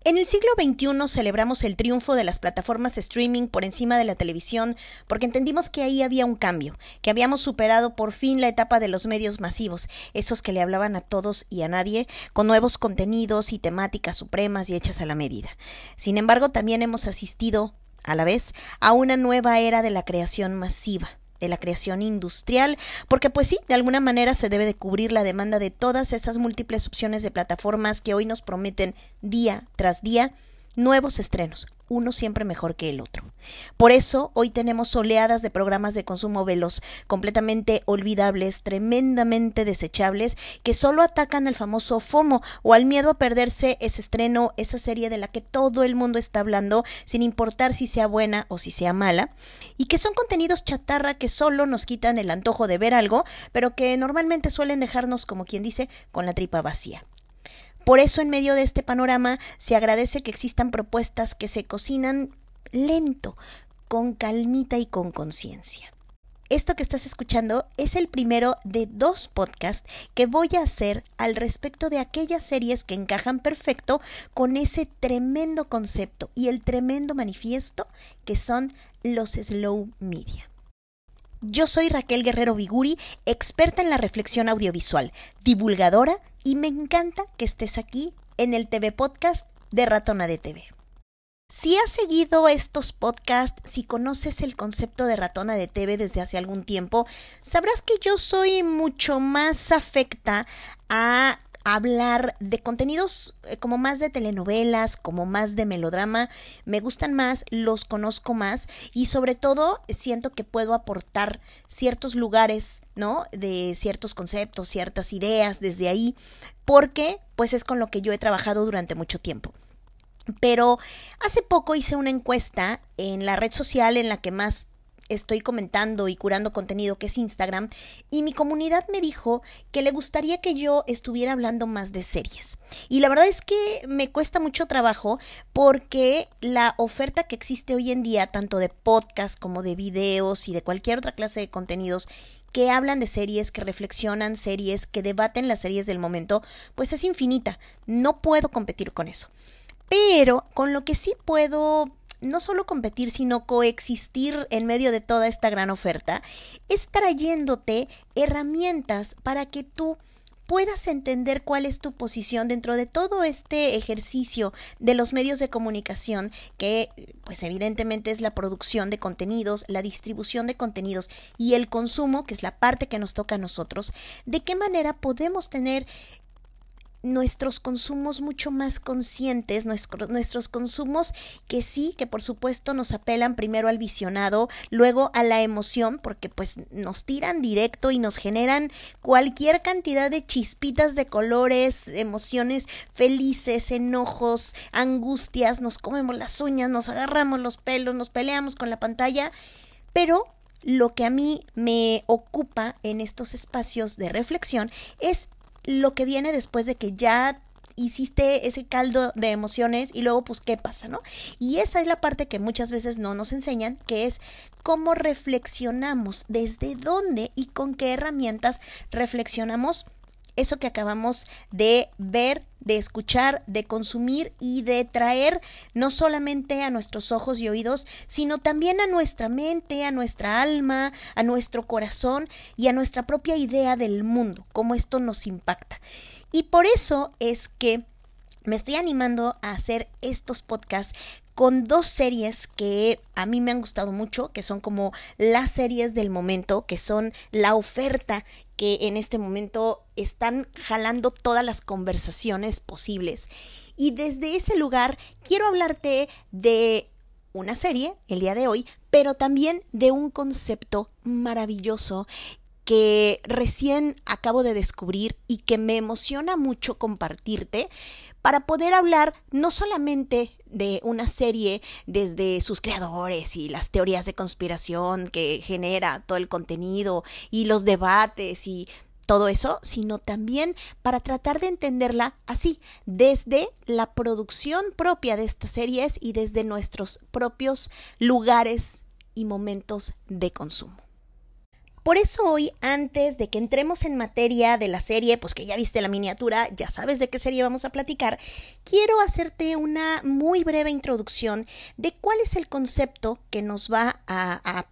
En el siglo XXI celebramos el triunfo de las plataformas streaming por encima de la televisión porque entendimos que ahí había un cambio, que habíamos superado por fin la etapa de los medios masivos, esos que le hablaban a todos y a nadie, con nuevos contenidos y temáticas supremas y hechas a la medida. Sin embargo, también hemos asistido, a la vez, a una nueva era de la creación masiva, de la creación industrial, porque pues sí, de alguna manera se debe de cubrir la demanda de todas esas múltiples opciones de plataformas que hoy nos prometen día tras día nuevos estrenos, uno siempre mejor que el otro. Por eso hoy tenemos oleadas de programas de consumo veloz, completamente olvidables, tremendamente desechables, que solo atacan al famoso FOMO o al miedo a perderse ese estreno, esa serie de la que todo el mundo está hablando, sin importar si sea buena o si sea mala, y que son contenidos chatarra que solo nos quitan el antojo de ver algo, pero que normalmente suelen dejarnos, como quien dice, con la tripa vacía. Por eso, en medio de este panorama, se agradece que existan propuestas que se cocinan lento, con calmita y con conciencia. Esto que estás escuchando es el primero de 2 podcasts que voy a hacer al respecto de aquellas series que encajan perfecto con ese tremendo concepto y el tremendo manifiesto que son los slow media. Yo soy Raquel Guerrero Viguri, experta en la reflexión audiovisual, divulgadora, y me encanta que estés aquí en el TV Podcast de Ratona de TV. Si has seguido estos podcasts, si conoces el concepto de Ratona de TV desde hace algún tiempo, sabrás que yo soy mucho más afecta a hablar de contenidos como más de telenovelas, como más de melodrama. Me gustan más, los conozco más y sobre todo siento que puedo aportar ciertos lugares, ¿no? De ciertos conceptos, ciertas ideas desde ahí, porque pues es con lo que yo he trabajado durante mucho tiempo. Pero hace poco hice una encuesta en la red social en la que más estoy comentando y curando contenido, que es Instagram, y mi comunidad me dijo que le gustaría que yo estuviera hablando más de series. Y la verdad es que me cuesta mucho trabajo porque la oferta que existe hoy en día, tanto de podcast como de videos y de cualquier otra clase de contenidos que hablan de series, que reflexionan series, que debaten las series del momento, pues es infinita. No puedo competir con eso. Pero con lo que sí puedo no solo competir, sino coexistir en medio de toda esta gran oferta, es trayéndote herramientas para que tú puedas entender cuál es tu posición dentro de todo este ejercicio de los medios de comunicación, que pues evidentemente es la producción de contenidos, la distribución de contenidos y el consumo, que es la parte que nos toca a nosotros. ¿De qué manera podemos tener nuestros consumos mucho más conscientes, nuestros consumos que por supuesto nos apelan primero al visionado, luego a la emoción, porque pues nos tiran directo y nos generan cualquier cantidad de chispitas de colores, emociones felices, enojos, angustias, nos comemos las uñas, nos agarramos los pelos, nos peleamos con la pantalla, pero lo que a mí me ocupa en estos espacios de reflexión es lo que viene después de que ya hiciste ese caldo de emociones y luego pues qué pasa, ¿no? Y esa es la parte que muchas veces no nos enseñan, que es cómo reflexionamos, desde dónde y con qué herramientas reflexionamos eso que acabamos de ver, de escuchar, de consumir y de traer no solamente a nuestros ojos y oídos, sino también a nuestra mente, a nuestra alma, a nuestro corazón y a nuestra propia idea del mundo, cómo esto nos impacta. Y por eso es que me estoy animando a hacer estos podcasts con 2 series que a mí me han gustado mucho, que son como las series del momento, que son la oferta que en este momento están jalando todas las conversaciones posibles. Y desde ese lugar quiero hablarte de una serie el día de hoy, pero también de un concepto maravilloso que recién acabo de descubrir y que me emociona mucho compartirte, para poder hablar no solamente de una serie desde sus creadores y las teorías de conspiración que genera todo el contenido y los debates y todo eso, sino también para tratar de entenderla así, desde la producción propia de estas series y desde nuestros propios lugares y momentos de consumo. Por eso hoy, antes de que entremos en materia de la serie, pues que ya viste la miniatura, ya sabes de qué serie vamos a platicar, quiero hacerte una muy breve introducción de cuál es el concepto que nos va a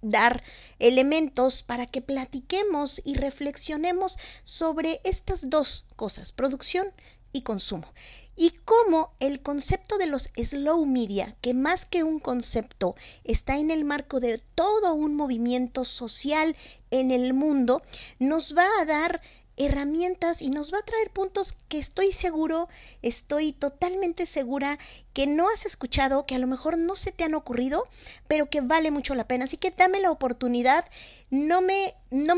dar elementos para que platiquemos y reflexionemos sobre estas dos cosas, producción y consumo. Y cómo el concepto de los slow media, que más que un concepto está en el marco de todo un movimiento social en el mundo, nos va a dar herramientas y nos va a traer puntos que estoy totalmente segura que no has escuchado, que a lo mejor no se te han ocurrido, pero que vale mucho la pena. Así que dame la oportunidad, no me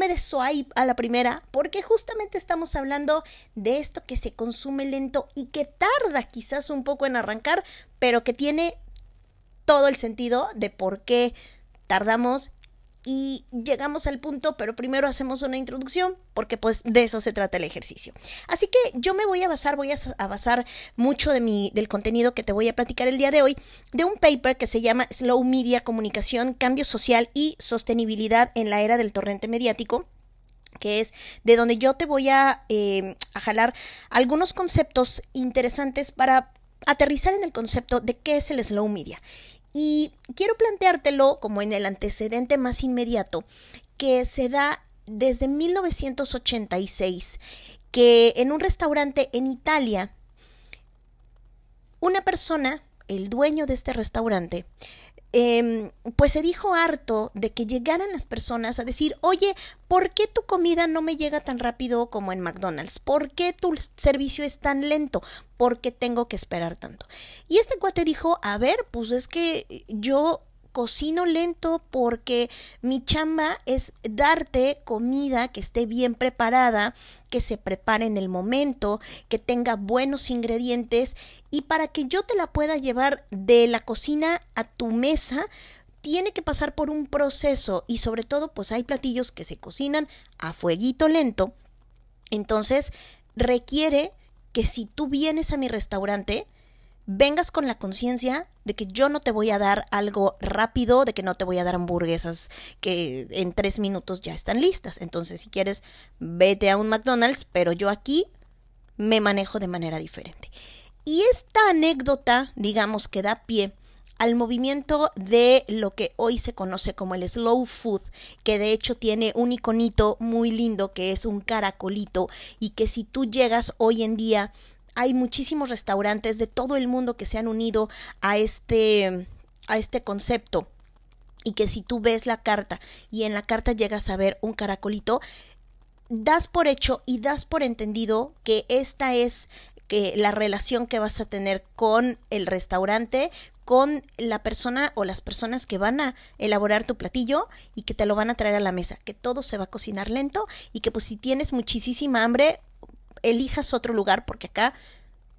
des swipe a la primera, porque justamente estamos hablando de esto que se consume lento y que tarda quizás un poco en arrancar, pero que tiene todo el sentido de por qué tardamos y llegamos al punto, pero primero hacemos una introducción porque pues de eso se trata el ejercicio. Así que yo me voy a basar mucho del contenido que te voy a platicar el día de hoy de un paper que se llama Slow Media, Comunicación, Cambio Social y Sostenibilidad en la Era del Torrente Mediático, que es de donde yo te voy a jalar algunos conceptos interesantes para aterrizar en el concepto de qué es el slow media. Y quiero planteártelo como en el antecedente más inmediato, que se da desde 1986, que en un restaurante en Italia, una persona, el dueño de este restaurante, pues se dijo harto de que llegaran las personas a decir, oye, ¿por qué tu comida no me llega tan rápido como en McDonald's? ¿Por qué tu servicio es tan lento? ¿Por qué tengo que esperar tanto? Y este cuate dijo, a ver, pues es que yo cocino lento porque mi chamba es darte comida que esté bien preparada, que se prepare en el momento, que tenga buenos ingredientes, y para que yo te la pueda llevar de la cocina a tu mesa, tiene que pasar por un proceso, y sobre todo pues hay platillos que se cocinan a fueguito lento. Entonces requiere que si tú vienes a mi restaurante, vengas con la conciencia de que yo no te voy a dar algo rápido, de que no te voy a dar hamburguesas que en 3 minutos ya están listas. Entonces, si quieres, vete a un McDonald's, pero yo aquí me manejo de manera diferente. Y esta anécdota, digamos, que da pie al movimiento de lo que hoy se conoce como el slow food, que de hecho tiene un iconito muy lindo que es un caracolito, y que si tú llegas hoy en día, hay muchísimos restaurantes de todo el mundo que se han unido a este concepto, y que si tú ves la carta y en la carta llegas a ver un caracolito, das por hecho y das por entendido que esta es la relación que vas a tener con el restaurante, con la persona o las personas que van a elaborar tu platillo y que te lo van a traer a la mesa, que todo se va a cocinar lento, y que pues si tienes muchísima hambre, elijas otro lugar, porque acá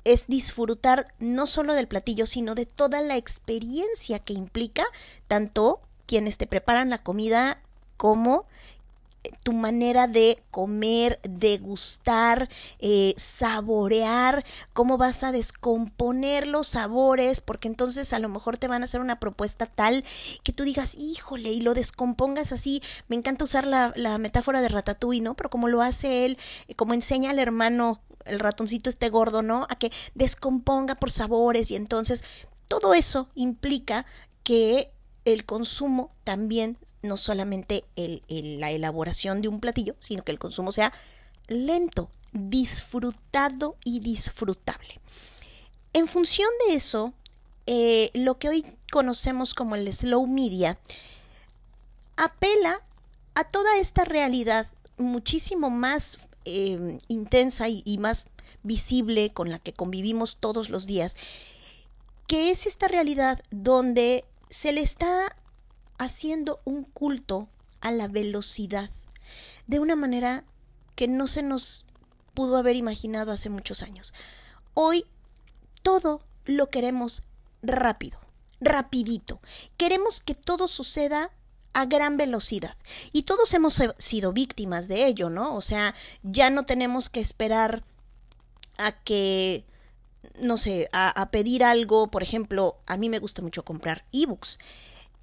es disfrutar no solo del platillo, sino de toda la experiencia que implica tanto quienes te preparan la comida como tu manera de comer, degustar, saborear, cómo vas a descomponer los sabores, porque entonces a lo mejor te van a hacer una propuesta tal que tú digas, híjole, y lo descompongas así. Me encanta usar la metáfora de Ratatouille, ¿no? Pero como lo hace él, como enseña al hermano, el ratoncito este gordo, ¿no? A que descomponga por sabores, y entonces todo eso implica que el consumo también, no solamente la elaboración de un platillo, sino que el consumo sea lento, disfrutado y disfrutable. En función de eso, lo que hoy conocemos como el slow media apela a toda esta realidad muchísimo más intensa y más visible con la que convivimos todos los días, que es esta realidad donde se le está haciendo un culto a la velocidad de una manera que no se nos pudo haber imaginado hace muchos años. Hoy todo lo queremos rápido, rapidito. Queremos que todo suceda a gran velocidad. Y todos hemos sido víctimas de ello, ¿no? O sea, ya no tenemos que esperar a que, no sé, a pedir algo. Por ejemplo, a mí me gusta mucho comprar ebooks.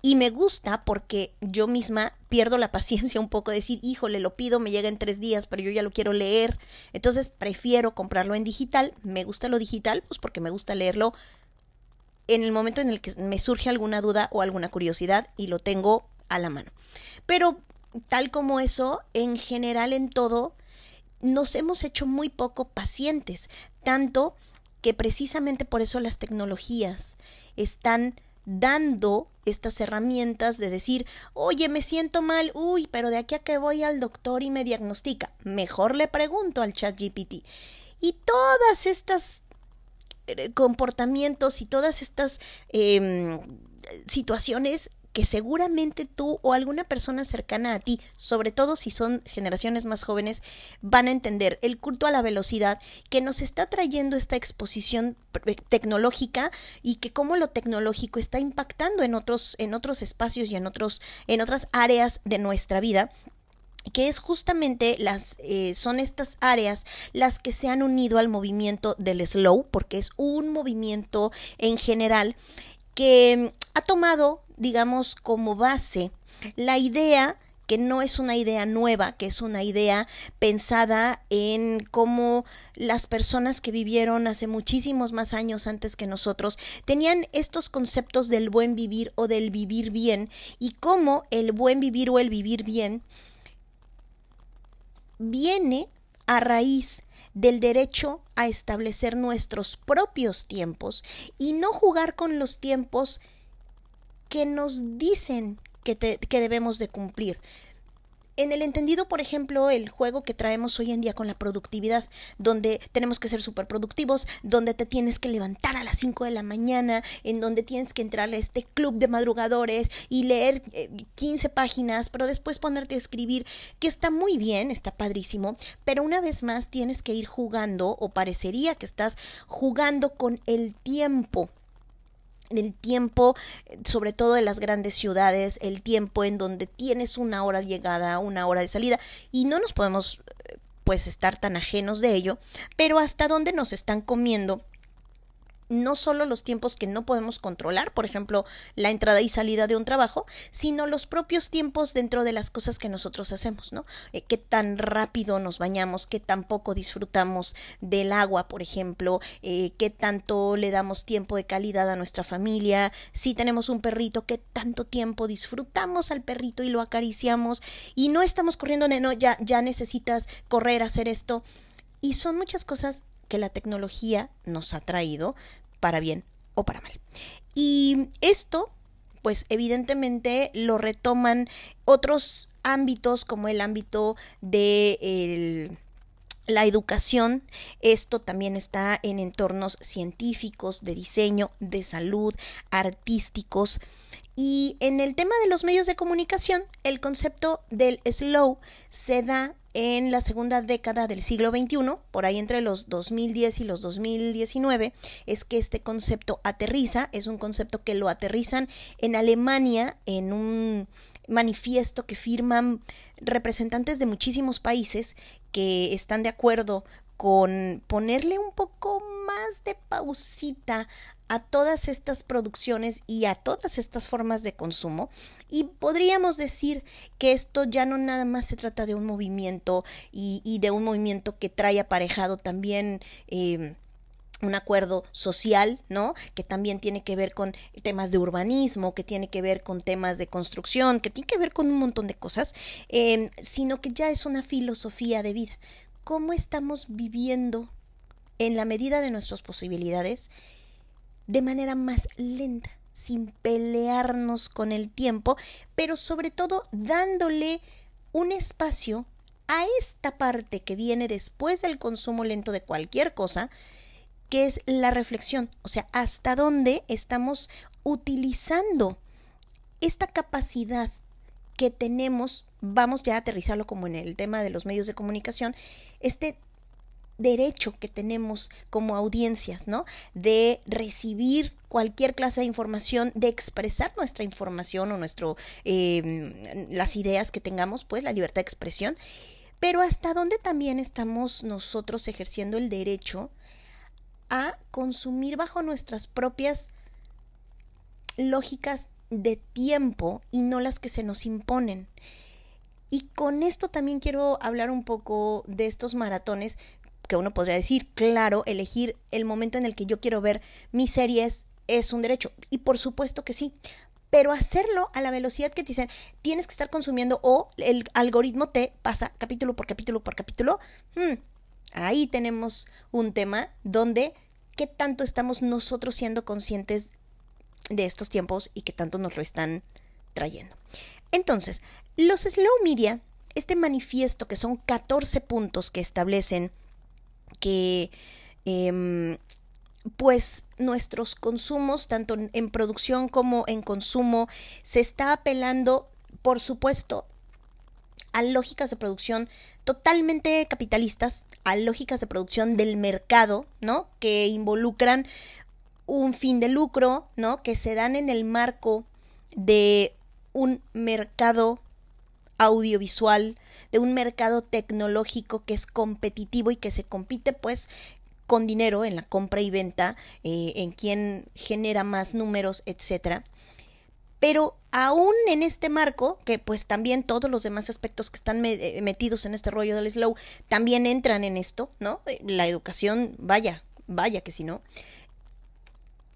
Y me gusta porque yo misma pierdo la paciencia un poco de decir, híjole, lo pido, me llega en 3 días, pero yo ya lo quiero leer. Entonces prefiero comprarlo en digital. Me gusta lo digital, pues porque me gusta leerlo en el momento en el que me surge alguna duda o alguna curiosidad y lo tengo a la mano. Pero tal como eso, en general en todo, nos hemos hecho muy poco pacientes. Tanto que precisamente por eso las tecnologías están dando estas herramientas de decir, oye, me siento mal, uy, pero de aquí a que voy al doctor y me diagnostica, mejor le pregunto al ChatGPT. Y todas estas comportamientos y todas estas situaciones que seguramente tú o alguna persona cercana a ti, sobre todo si son generaciones más jóvenes, van a entender el culto a la velocidad que nos está trayendo esta exposición tecnológica y que cómo lo tecnológico está impactando en otros espacios y en otras áreas de nuestra vida, que es justamente son estas áreas las que se han unido al movimiento del slow, porque es un movimiento en general que ha tomado, digamos, como base la idea, que no es una idea nueva, que es una idea pensada en cómo las personas que vivieron hace muchísimos más años antes que nosotros tenían estos conceptos del buen vivir o del vivir bien, y cómo el buen vivir o el vivir bien viene a raíz del derecho a establecer nuestros propios tiempos y no jugar con los tiempos que nos dicen que debemos de cumplir. En el entendido, por ejemplo, el juego que traemos hoy en día con la productividad, donde tenemos que ser súper productivos, donde te tienes que levantar a las 5 de la mañana, en donde tienes que entrar a este club de madrugadores y leer 15 páginas, pero después ponerte a escribir, que está muy bien, está padrísimo, pero una vez más tienes que ir jugando, o parecería que estás jugando con el tiempo, sobre todo de las grandes ciudades, el tiempo en donde tienes una hora de llegada, una hora de salida, y no nos podemos pues estar tan ajenos de ello, pero hasta dónde nos están comiendo no solo los tiempos que no podemos controlar, por ejemplo, la entrada y salida de un trabajo, sino los propios tiempos dentro de las cosas que nosotros hacemos, ¿no? Qué tan rápido nos bañamos, qué tan poco disfrutamos del agua, por ejemplo, qué tanto le damos tiempo de calidad a nuestra familia, si tenemos un perrito, qué tanto tiempo disfrutamos al perrito y lo acariciamos, y no estamos corriendo, no, ya necesitas correr a hacer esto, y son muchas cosas que la tecnología nos ha traído, para bien o para mal. Y esto, pues evidentemente lo retoman otros ámbitos, como el ámbito de la educación. Esto también está en entornos científicos, de diseño, de salud, artísticos. Y en el tema de los medios de comunicación, el concepto del slow se da en la segunda década del siglo XXI, por ahí entre los 2010 y los 2019, es que este concepto aterriza. Es un concepto que lo aterrizan en Alemania, en un manifiesto que firman representantes de muchísimos países que están de acuerdo con ponerle un poco más de pausita a todas estas producciones y a todas estas formas de consumo. Y podríamos decir que esto ya no nada más se trata de un movimiento y de un movimiento que trae aparejado también un acuerdo social, ¿no? Que también tiene que ver con temas de urbanismo, que tiene que ver con temas de construcción, que tiene que ver con un montón de cosas, sino que ya es una filosofía de vida. ¿Cómo estamos viviendo en la medida de nuestras posibilidades, de manera más lenta, sin pelearnos con el tiempo, pero sobre todo dándole un espacio a esta parte que viene después del consumo lento de cualquier cosa, que es la reflexión? O sea, hasta dónde estamos utilizando esta capacidad que tenemos, vamos ya a aterrizarlo como en el tema de los medios de comunicación, este derecho que tenemos como audiencias, ¿no? De recibir cualquier clase de información, de expresar nuestra información o las ideas que tengamos, pues la libertad de expresión, pero hasta dónde también estamos nosotros ejerciendo el derecho a consumir bajo nuestras propias lógicas de tiempo y no las que se nos imponen. Y con esto también quiero hablar un poco de estos maratones, que uno podría decir, claro, elegir el momento en el que yo quiero ver mis series es un derecho. Y por supuesto que sí. Pero hacerlo a la velocidad que te dicen, tienes que estar consumiendo o el algoritmo te pasa capítulo por capítulo por capítulo. Ahí tenemos un tema donde qué tanto estamos nosotros siendo conscientes de estos tiempos y qué tanto nos lo están trayendo. Entonces, los slow media, este manifiesto que son 14 puntos que establecen que pues nuestros consumos, tanto en producción como en consumo, se está apelando, por supuesto, a lógicas de producción totalmente capitalistas, a lógicas de producción del mercado, ¿no? Que involucran un fin de lucro, ¿no? Que se dan en el marco de un mercado audiovisual, de un mercado tecnológico que es competitivo y que se compite pues con dinero en la compra y venta, en quien genera más números, etcétera. Pero aún en este marco, que pues también todos los demás aspectos que están metidos en este rollo del slow también entran en esto, ¿no? La educación, vaya que si no.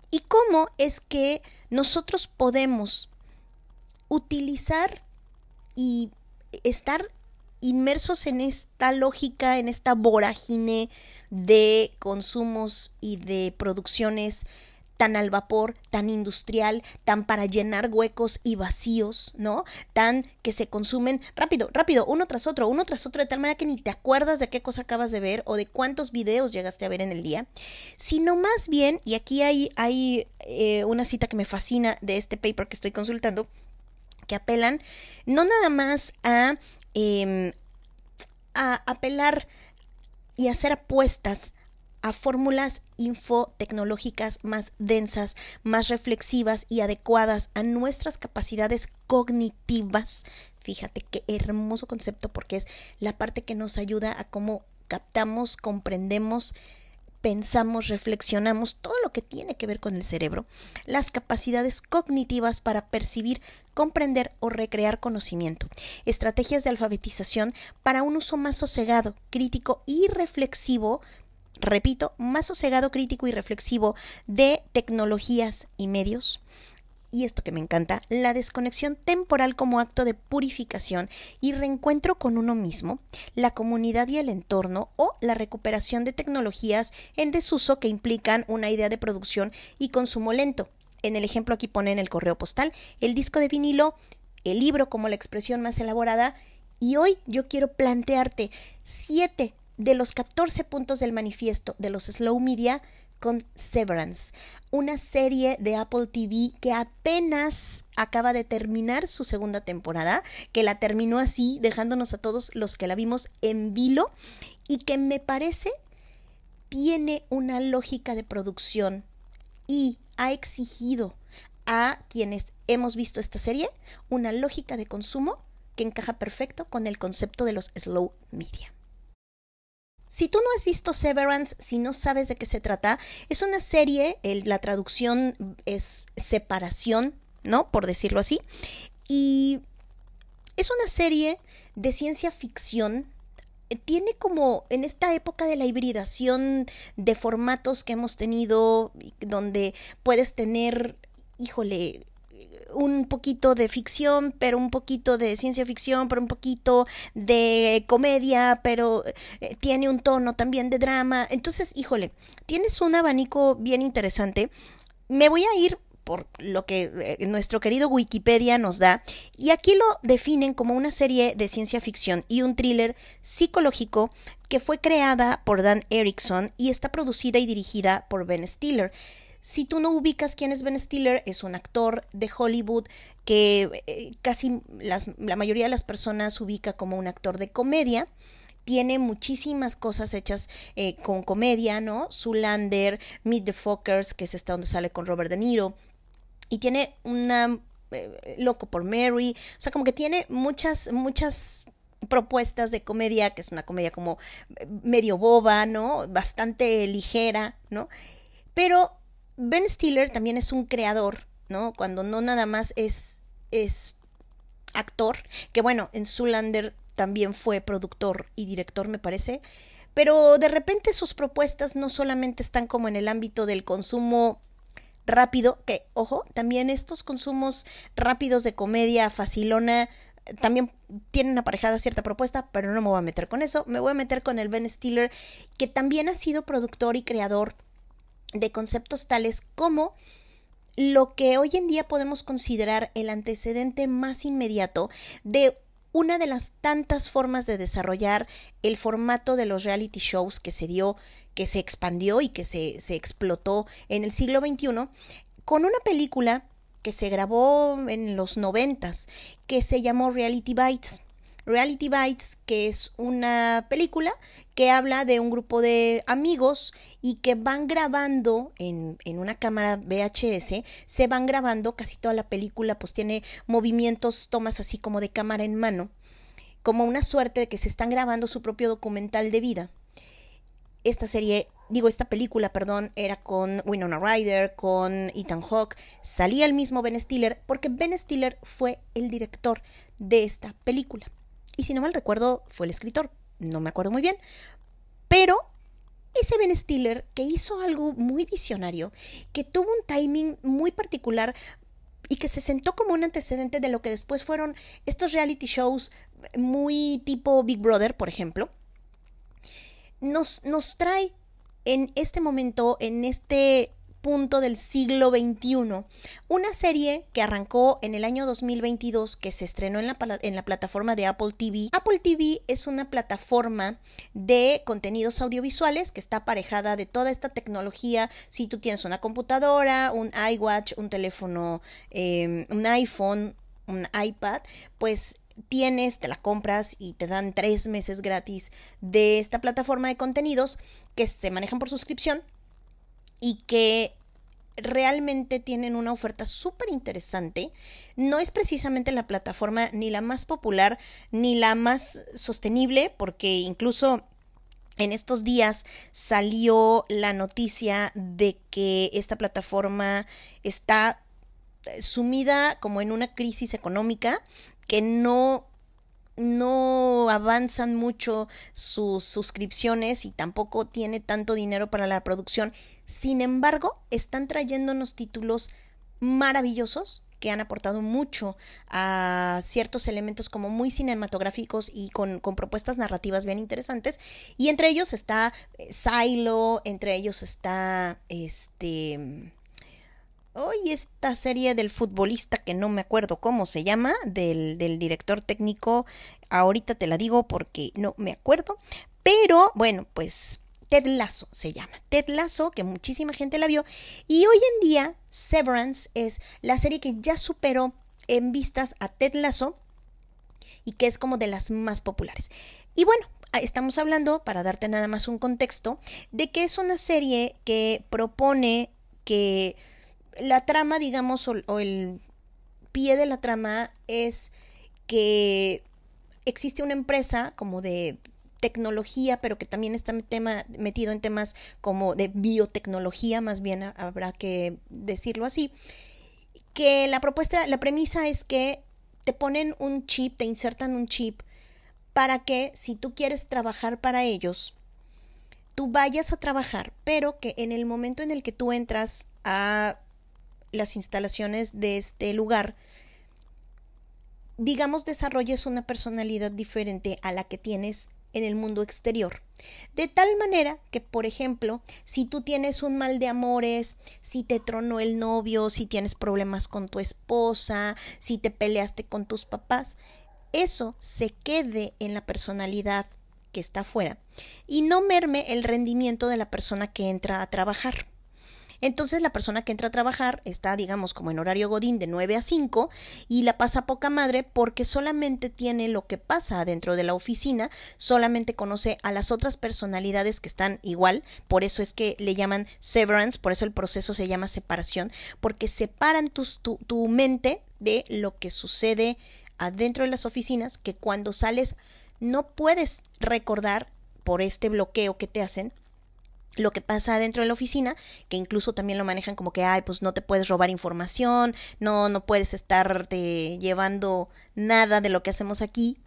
¿Y cómo es que nosotros podemos utilizar y estar inmersos en esta lógica, en esta vorágine de consumos y de producciones tan al vapor, tan industrial, tan para llenar huecos y vacíos, ¿no? Tan que se consumen rápido, uno tras otro, de tal manera que ni te acuerdas de qué cosa acabas de ver o de cuántos videos llegaste a ver en el día, sino más bien, y aquí hay una cita que me fascina de este paper que estoy consultando, que apelan no nada más a apelar y hacer apuestas a fórmulas infotecnológicas más densas, más reflexivas y adecuadas a nuestras capacidades cognitivas. Fíjate qué hermoso concepto, porque es la parte que nos ayuda a cómo captamos, comprendemos, pensamos, reflexionamos, todo lo que tiene que ver con el cerebro, las capacidades cognitivas para percibir, comprender o recrear conocimiento, estrategias de alfabetización para un uso más sosegado, crítico y reflexivo, repito, más sosegado, crítico y reflexivo de tecnologías y medios. Y esto que me encanta, la desconexión temporal como acto de purificación y reencuentro con uno mismo, la comunidad y el entorno o la recuperación de tecnologías en desuso que implican una idea de producción y consumo lento. En el ejemplo aquí ponen el correo postal, el disco de vinilo, el libro como la expresión más elaborada, y hoy yo quiero plantearte 7 de los 14 puntos del manifiesto de los slow media con Severance, una serie de Apple TV que apenas acaba de terminar su segunda temporada, que la terminó así, dejándonos a todos los que la vimos en vilo, y que me parece tiene una lógica de producción y ha exigido a quienes hemos visto esta serie una lógica de consumo que encaja perfecto con el concepto de los slow media. Si tú no has visto Severance, si no sabes de qué se trata, es una serie, la traducción es separación, ¿no? Por decirlo así. Y es una serie de ciencia ficción. Tiene como en esta época de la hibridación de formatos que hemos tenido, donde puedes tener, híjole, un poquito de ficción, pero un poquito de ciencia ficción, pero un poquito de comedia, pero tiene un tono también de drama. Entonces, híjole, tienes un abanico bien interesante. Me voy a ir por lo que nuestro querido Wikipedia nos da, y aquí lo definen como una serie de ciencia ficción y un thriller psicológico que fue creada por Dan Erickson y está producida y dirigida por Ben Stiller. Si tú no ubicas quién es Ben Stiller, es un actor de Hollywood que casi la mayoría de las personas ubica como un actor de comedia. Tiene muchísimas cosas hechas con comedia, ¿no? Zoolander, Meet the Fockers, que es esta donde sale con Robert De Niro. Y tiene una Loco por Mary. O sea, como que tiene muchas propuestas de comedia, que es una comedia como medio boba, ¿no? Bastante ligera, ¿no? Pero Ben Stiller también es un creador ¿no? Cuando no nada más es actor, que bueno, en Zoolander también fue productor y director, me parece, pero de repente sus propuestas no solamente están como en el ámbito del consumo rápido, que ojo, también estos consumos rápidos de comedia facilona también tienen aparejada cierta propuesta, pero no me voy a meter con eso, me voy a meter con el Ben Stiller, que también ha sido productor y creador de conceptos tales como lo que hoy en día podemos considerar el antecedente más inmediato de una de las tantas formas de desarrollar el formato de los reality shows que se dio, que se expandió y que se explotó en el siglo XXI, con una película que se grabó en los 90s, que se llamó Reality Bites. Reality Bites, que es una película que habla de un grupo de amigos y que van grabando en una cámara VHS, se van grabando casi toda la película, pues tiene movimientos, tomas así como de cámara en mano, como una suerte de que se están grabando su propio documental de vida. Esta película, era con Winona Ryder, con Ethan Hawke, salía el mismo Ben Stiller, porque Ben Stiller fue el director de esta película. Y si no mal recuerdo, fue el escritor, no me acuerdo muy bien, pero ese Ben Stiller que hizo algo muy visionario, que tuvo un timing muy particular y que se sentó como un antecedente de lo que después fueron estos reality shows muy tipo Big Brother, por ejemplo, nos trae en este momento, en este punto del siglo XXI, una serie que arrancó en el año 2022, que se estrenó en la plataforma de Apple TV. Apple TV es una plataforma de contenidos audiovisuales que está aparejada de toda esta tecnología. Si tú tienes una computadora, un iWatch, un teléfono, un iPhone, un iPad, pues te la compras y te dan 3 meses gratis de esta plataforma de contenidos que se manejan por suscripción y que realmente tienen una oferta súper interesante. No es precisamente la plataforma ni la más popular ni la más sostenible, porque incluso en estos días salió la noticia de que esta plataforma está sumida como en una crisis económica, que no avanzan mucho sus suscripciones y tampoco tiene tanto dinero para la producción. Sin embargo, están trayéndonos títulos maravillosos que han aportado mucho a ciertos elementos como muy cinematográficos y con propuestas narrativas bien interesantes. Y entre ellos está Silo, entre ellos está esta serie del futbolista que no me acuerdo cómo se llama, del director técnico, ahorita te la digo porque no me acuerdo, pero bueno, pues Ted Lasso se llama, Ted Lasso, que muchísima gente la vio, y hoy en día Severance es la serie que ya superó en vistas a Ted Lasso y que es como de las más populares. Y bueno, estamos hablando, para darte nada más un contexto, de que es una serie que propone que la trama, digamos, o el pie de la trama es que existe una empresa como de tecnología, pero que también está metido en temas como de biotecnología, más bien habrá que decirlo así, que la premisa es que te ponen un chip, te insertan un chip para que si tú quieres trabajar para ellos, tú vayas a trabajar, pero que en el momento en el que tú entras a las instalaciones de este lugar, digamos, desarrolles una personalidad diferente a la que tienes en el mundo exterior. De tal manera que, por ejemplo, si tú tienes un mal de amores, si te tronó el novio, si tienes problemas con tu esposa, si te peleaste con tus papás, eso se quede en la personalidad que está afuera y no merme el rendimiento de la persona que entra a trabajar. Entonces la persona que entra a trabajar está, digamos, como en horario godín de 9 a 5 y la pasa poca madre porque solamente tiene lo que pasa dentro de la oficina, solamente conoce a las otras personalidades que están igual, por eso es que le llaman severance, por eso el proceso se llama separación, porque separan tu mente de lo que sucede adentro de las oficinas, que cuando sales no puedes recordar por este bloqueo que te hacen lo que pasa dentro de la oficina, que incluso también lo manejan como que, ay, pues no te puedes robar información, no puedes estarte llevando nada de lo que hacemos aquí.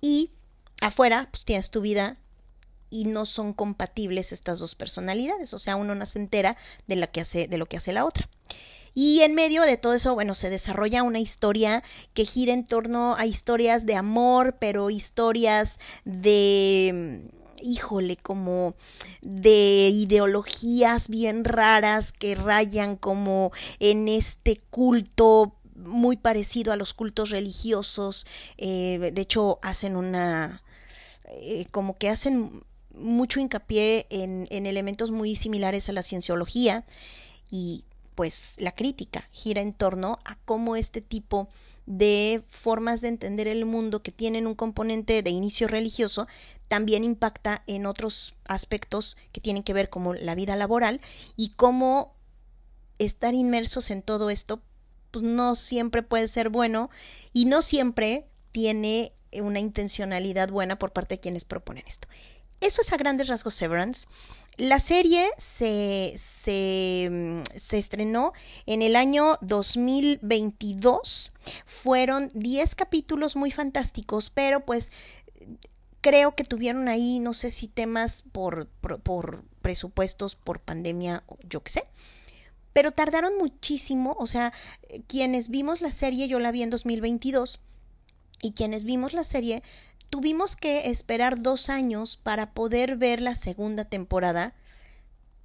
Y afuera, pues tienes tu vida y no son compatibles estas dos personalidades. O sea, uno no se entera de lo que hace la otra. Y en medio de todo eso, bueno, se desarrolla una historia que gira en torno a historias de amor, pero historias de, híjole, como de ideologías bien raras que rayan como en este culto muy parecido a los cultos religiosos. De hecho, hacen como que hacen mucho hincapié en elementos muy similares a la cienciología, y pues la crítica gira en torno a cómo este tipo de formas de entender el mundo que tienen un componente de inicio religioso también impacta en otros aspectos que tienen que ver como la vida laboral, y cómo estar inmersos en todo esto pues no siempre puede ser bueno y no siempre tiene una intencionalidad buena por parte de quienes proponen esto. Eso es a grandes rasgos Severance. La serie se estrenó en el año 2022. Fueron 10 capítulos muy fantásticos, pero pues creo que tuvieron ahí, no sé si temas por presupuestos, por pandemia, yo qué sé. Pero tardaron muchísimo, o sea, quienes vimos la serie, yo la vi en 2022, y quienes vimos la serie tuvimos que esperar 2 años para poder ver la segunda temporada,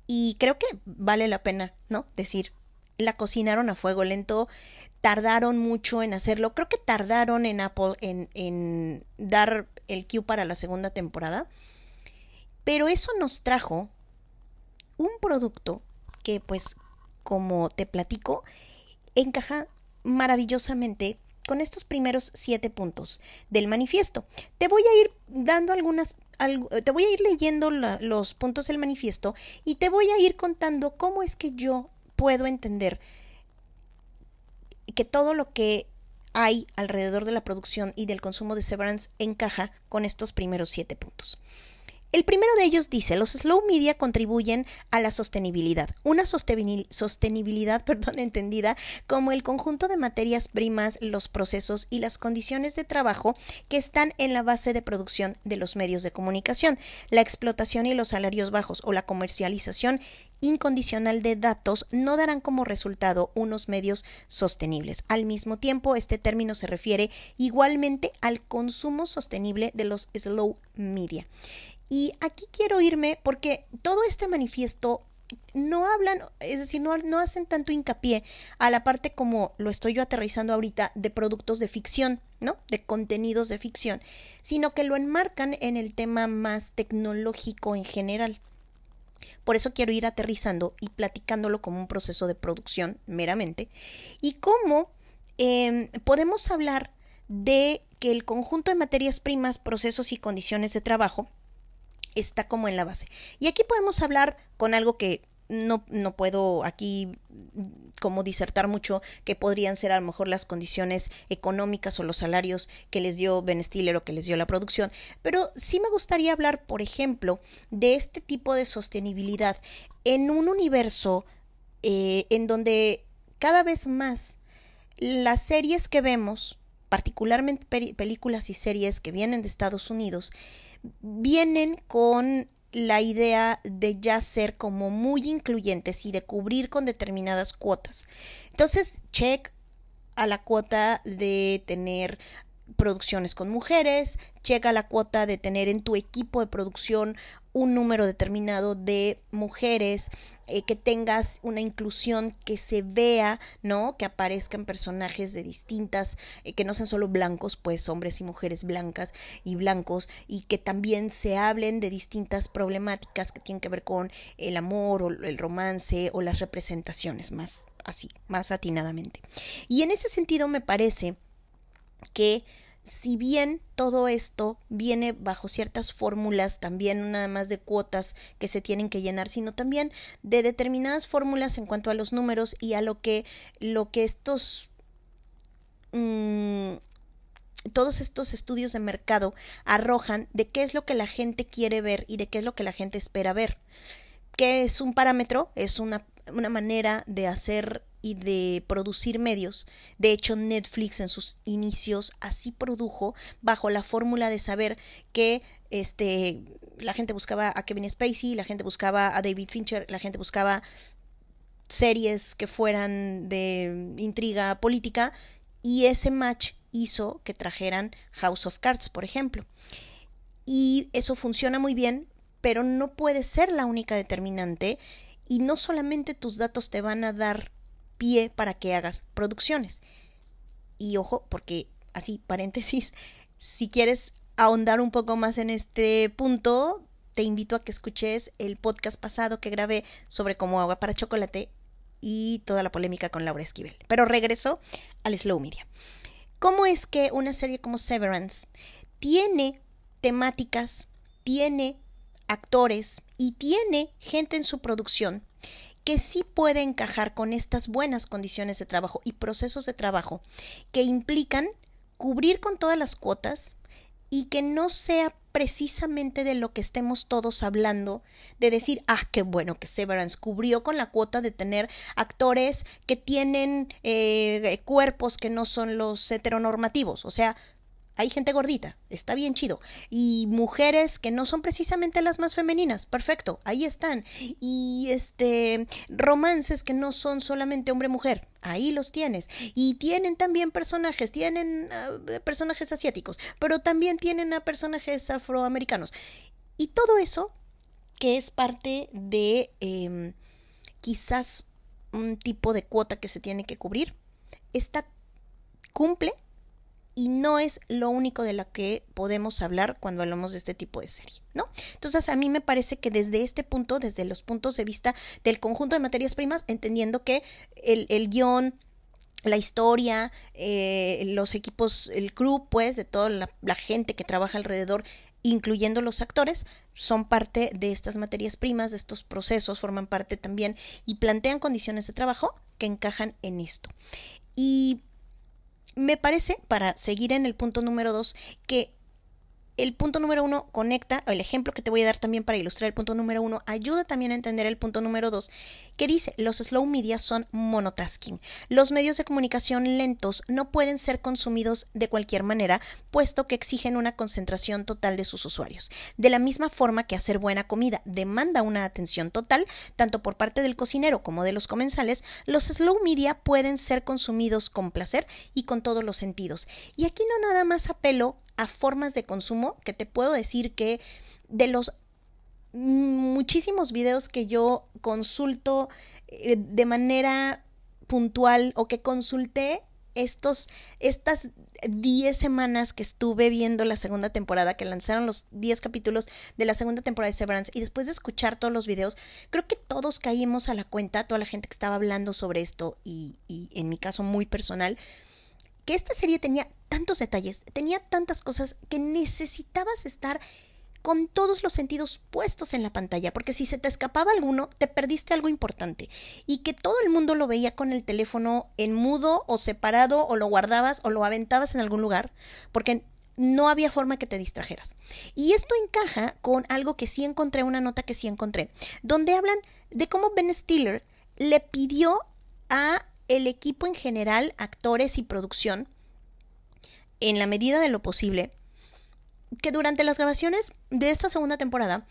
y creo que vale la pena, ¿no? Decir, la cocinaron a fuego lento, tardaron mucho en hacerlo, creo que tardaron en Apple en dar el cue para la segunda temporada, pero eso nos trajo un producto que pues, como te platico, encaja maravillosamente con estos primeros 7 puntos del manifiesto. Te voy a ir dando te voy a ir leyendo los puntos del manifiesto y te voy a ir contando cómo es que yo puedo entender que todo lo que hay alrededor de la producción y del consumo de Severance encaja con estos primeros 7 puntos. El primero de ellos dice, los slow media contribuyen a la sostenibilidad, una sostenibilidad entendida como el conjunto de materias primas, los procesos y las condiciones de trabajo que están en la base de producción de los medios de comunicación, la explotación y los salarios bajos o la comercialización incondicional de datos no darán como resultado unos medios sostenibles. Al mismo tiempo, este término se refiere igualmente al consumo sostenible de los slow media. Y aquí quiero irme porque todo este manifiesto no hablan, es decir, no hacen tanto hincapié a la parte como lo estoy yo aterrizando ahorita de productos de ficción, ¿no? De contenidos de ficción, sino que lo enmarcan en el tema más tecnológico en general. Por eso quiero ir aterrizando y platicándolo como un proceso de producción meramente, y cómo podemos hablar de que el conjunto de materias primas, procesos y condiciones de trabajo está como en la base. Y aquí podemos hablar con algo que no puedo aquí como disertar mucho, que podrían ser a lo mejor las condiciones económicas o los salarios que les dio Ben Stiller o que les dio la producción, pero sí me gustaría hablar, por ejemplo, de este tipo de sostenibilidad en un universo en donde cada vez más las series que vemos, particularmente películas y series que vienen de Estados Unidos, vienen con la idea de ya ser como muy incluyentes y de cubrir con determinadas cuotas. Entonces, check a la cuota de tener producciones con mujeres, checa la cuota de tener en tu equipo de producción un número determinado de mujeres, que tengas una inclusión, que se vea, ¿no? Que aparezcan personajes de distintas, que no sean solo blancos, pues hombres y mujeres blancas y blancos, y que también se hablen de distintas problemáticas que tienen que ver con el amor o el romance o las representaciones, más así, más atinadamente. Y en ese sentido me parece que si bien todo esto viene bajo ciertas fórmulas, también no nada más de cuotas que se tienen que llenar, sino también de determinadas fórmulas en cuanto a los números y a lo que estos todos estos estudios de mercado arrojan de qué es lo que la gente quiere ver y de qué es lo que la gente espera ver. ¿Qué es un parámetro? Es una manera de hacer y de producir medios. De hecho, Netflix en sus inicios así produjo, bajo la fórmula de saber que la gente buscaba a Kevin Spacey, la gente buscaba a David Fincher, la gente buscaba series que fueran de intriga política, y ese match hizo que trajeran House of Cards, por ejemplo. Y eso funciona muy bien, pero no puede ser la única determinante, y no solamente tus datos te van a dar pie para que hagas producciones. Y ojo, porque así, paréntesis, si quieres ahondar un poco más en este punto, te invito a que escuches el podcast pasado que grabé sobre cómo agua para chocolate y toda la polémica con Laura Esquivel. Pero regreso al slow media. ¿Cómo es que una serie como Severance tiene temáticas, tiene actores y tiene gente en su producción que sí puede encajar con estas buenas condiciones de trabajo y procesos de trabajo que implican cubrir con todas las cuotas y que no sea precisamente de lo que estemos todos hablando, de decir, qué bueno que Severance cubrió con la cuota de tener actores que tienen cuerpos que no son los heteronormativos, o sea, hay gente gordita, está bien chido. Y mujeres que no son precisamente las más femeninas, perfecto, ahí están. Y romances que no son solamente hombre-mujer, ahí los tienes. Y tienen también personajes, tienen personajes asiáticos, pero también tienen a personajes afroamericanos. Y todo eso, que es parte de quizás un tipo de cuota que se tiene que cubrir, cumple. Y no es lo único de lo que podemos hablar cuando hablamos de este tipo de serie, ¿no? Entonces, a mí me parece que desde este punto, desde los puntos de vista del conjunto de materias primas, entendiendo que el guión, la historia, los equipos, el crew, pues, de toda la gente que trabaja alrededor, incluyendo los actores, son parte de estas materias primas, de estos procesos, forman parte también y plantean condiciones de trabajo que encajan en esto. Y me parece, para seguir en el punto número 2, que el punto número 1 conecta, o el ejemplo que te voy a dar también para ilustrar el punto número 1, ayuda también a entender el punto número 2, que dice, los slow media son monotasking. Los medios de comunicación lentos no pueden ser consumidos de cualquier manera, puesto que exigen una concentración total de sus usuarios. De la misma forma que hacer buena comida demanda una atención total, tanto por parte del cocinero como de los comensales, los slow media pueden ser consumidos con placer y con todos los sentidos. Y aquí no nada más apelo a formas de consumo, que te puedo decir que de los muchísimos videos que yo consulto de manera puntual o que consulté estas 10 semanas que estuve viendo la segunda temporada, que lanzaron los 10 capítulos de la segunda temporada de Severance, y después de escuchar todos los videos, creo que todos caímos a la cuenta, toda la gente que estaba hablando sobre esto y en mi caso muy personal, que esta serie tenía tantos detalles, tenía tantas cosas que necesitabas estar con todos los sentidos puestos en la pantalla, porque si se te escapaba alguno, te perdiste algo importante, y que todo el mundo lo veía con el teléfono en mudo o separado, o lo guardabas o lo aventabas en algún lugar, porque no había forma que te distrajeras. Y esto encaja con algo que sí encontré, una nota que sí encontré, donde hablan de cómo Ben Stiller le pidió a el equipo en general, actores y producción, en la medida de lo posible, que durante las grabaciones de esta segunda temporada,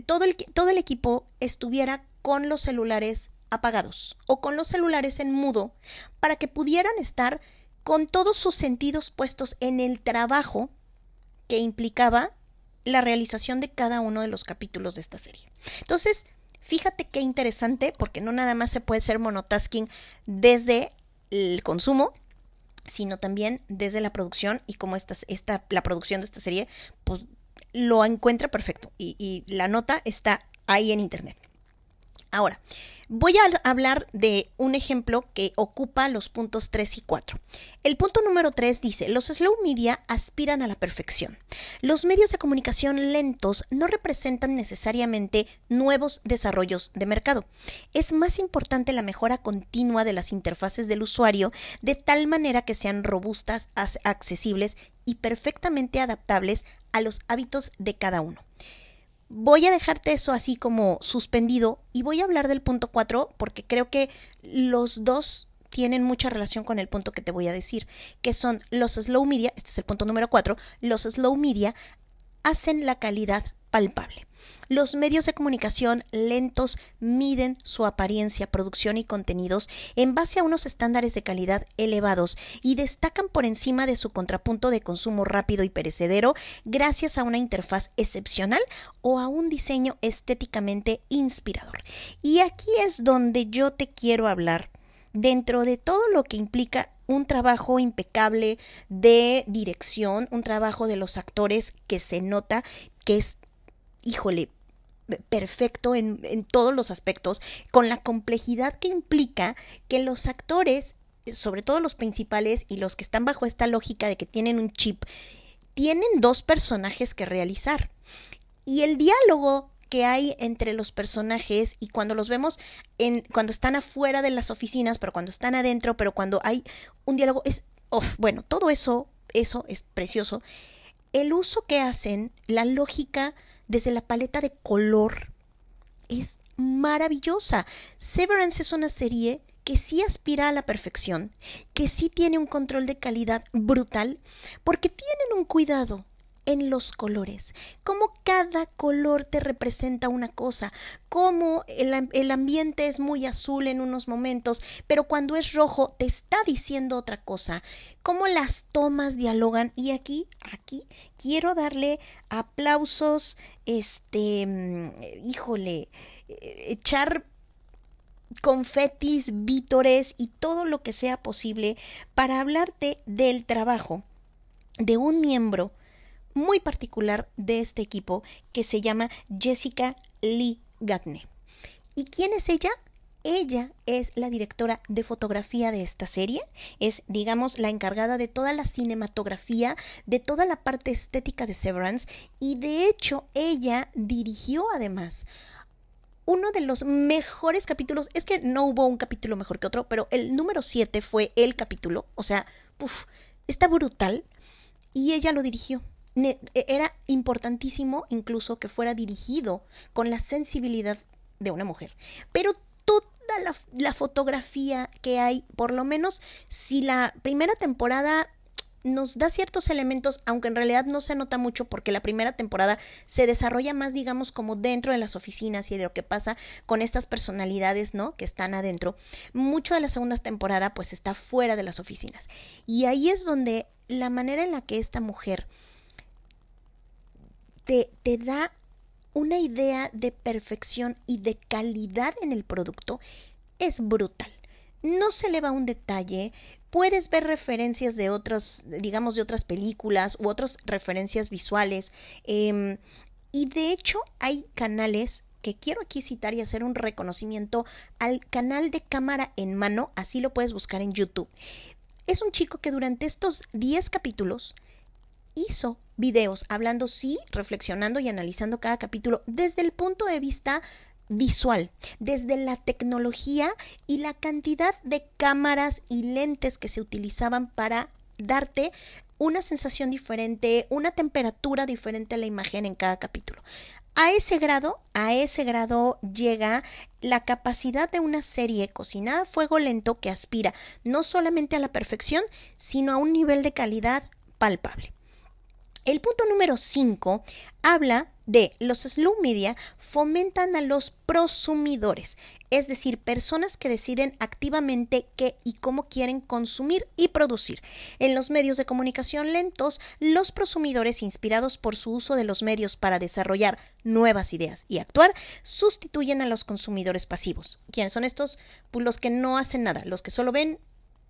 todo el equipo estuviera con los celulares apagados o con los celulares en mudo, para que pudieran estar con todos sus sentidos puestos en el trabajo que implicaba la realización de cada uno de los capítulos de esta serie. Entonces, fíjate qué interesante, porque no nada más se puede ser monotasking desde el consumo, sino también desde la producción, y como la producción de esta serie pues lo encuentra perfecto, y la nota está ahí en internet. Ahora, voy a hablar de un ejemplo que ocupa los puntos 3 y 4. El punto número 3 dice, los slow media aspiran a la perfección. Los medios de comunicación lentos no representan necesariamente nuevos desarrollos de mercado. Es más importante la mejora continua de las interfaces del usuario, de tal manera que sean robustas, accesibles y perfectamente adaptables a los hábitos de cada uno. Voy a dejarte eso así como suspendido y voy a hablar del punto 4 porque creo que los dos tienen mucha relación con el punto que te voy a decir, que son los slow media, este es el punto número 4, los slow media hacen la calidad palpable. Los medios de comunicación lentos miden su apariencia, producción y contenidos en base a unos estándares de calidad elevados y destacan por encima de su contrapunto de consumo rápido y perecedero gracias a una interfaz excepcional o a un diseño estéticamente inspirador. Y aquí es donde yo te quiero hablar dentro de todo lo que implica un trabajo impecable de dirección, un trabajo de los actores que se nota que es, híjole, perfecto en todos los aspectos, con la complejidad que implica que los actores, sobre todo los principales y los que están bajo esta lógica de que tienen un chip, tienen dos personajes que realizar. Y el diálogo que hay entre los personajes y cuando los vemos cuando están afuera de las oficinas, pero cuando están adentro, pero cuando hay un diálogo, bueno, todo eso es precioso. El uso que hacen, la lógica desde la paleta de color es maravillosa. Severance es una serie que sí aspira a la perfección, que sí tiene un control de calidad brutal, porque tienen un cuidado en los colores, cómo cada color te representa una cosa, cómo el ambiente es muy azul en unos momentos, pero cuando es rojo te está diciendo otra cosa, cómo las tomas dialogan. Y aquí quiero darle aplausos, híjole, echar confetis, vítores y todo lo que sea posible para hablarte del trabajo de un miembro muy particular de este equipo que se llama Jessica Lee Gagne. ¿Y quién es ella? Ella es la directora de fotografía de esta serie, es, digamos, la encargada de toda la cinematografía, de toda la parte estética de Severance, y de hecho ella dirigió además uno de los mejores capítulos. Es que no hubo un capítulo mejor que otro, pero el número 7 fue el capítulo, o sea, está brutal, y ella lo dirigió. Era importantísimo incluso que fuera dirigido con la sensibilidad de una mujer. Pero toda la fotografía que hay, por lo menos si la primera temporada nos da ciertos elementos, aunque en realidad no se nota mucho porque la primera temporada se desarrolla más, digamos, como dentro de las oficinas y de lo que pasa con estas personalidades, ¿no?, que están adentro. Mucho de la segunda temporada pues está fuera de las oficinas. Y ahí es donde la manera en la que esta mujer te da una idea de perfección y de calidad en el producto es brutal. No se le va un detalle. Puedes ver referencias de otros, digamos, de otras películas u otras referencias visuales. Y de hecho hay canales que quiero aquí citar y hacer un reconocimiento al canal de Cámara en Mano. Así lo puedes buscar en YouTube. Es un chico que durante estos 10 capítulos hizo videos hablando, sí, reflexionando y analizando cada capítulo desde el punto de vista visual, desde la tecnología y la cantidad de cámaras y lentes que se utilizaban para darte una sensación diferente, una temperatura diferente a la imagen en cada capítulo. A ese grado llega la capacidad de una serie cocinada a fuego lento que aspira no solamente a la perfección, sino a un nivel de calidad palpable. El punto número 5 habla de los slow media fomentan a los prosumidores, es decir, personas que deciden activamente qué y cómo quieren consumir y producir. En los medios de comunicación lentos, los prosumidores, inspirados por su uso de los medios para desarrollar nuevas ideas y actuar, sustituyen a los consumidores pasivos. ¿Quiénes son estos? Pues los que no hacen nada, los que solo ven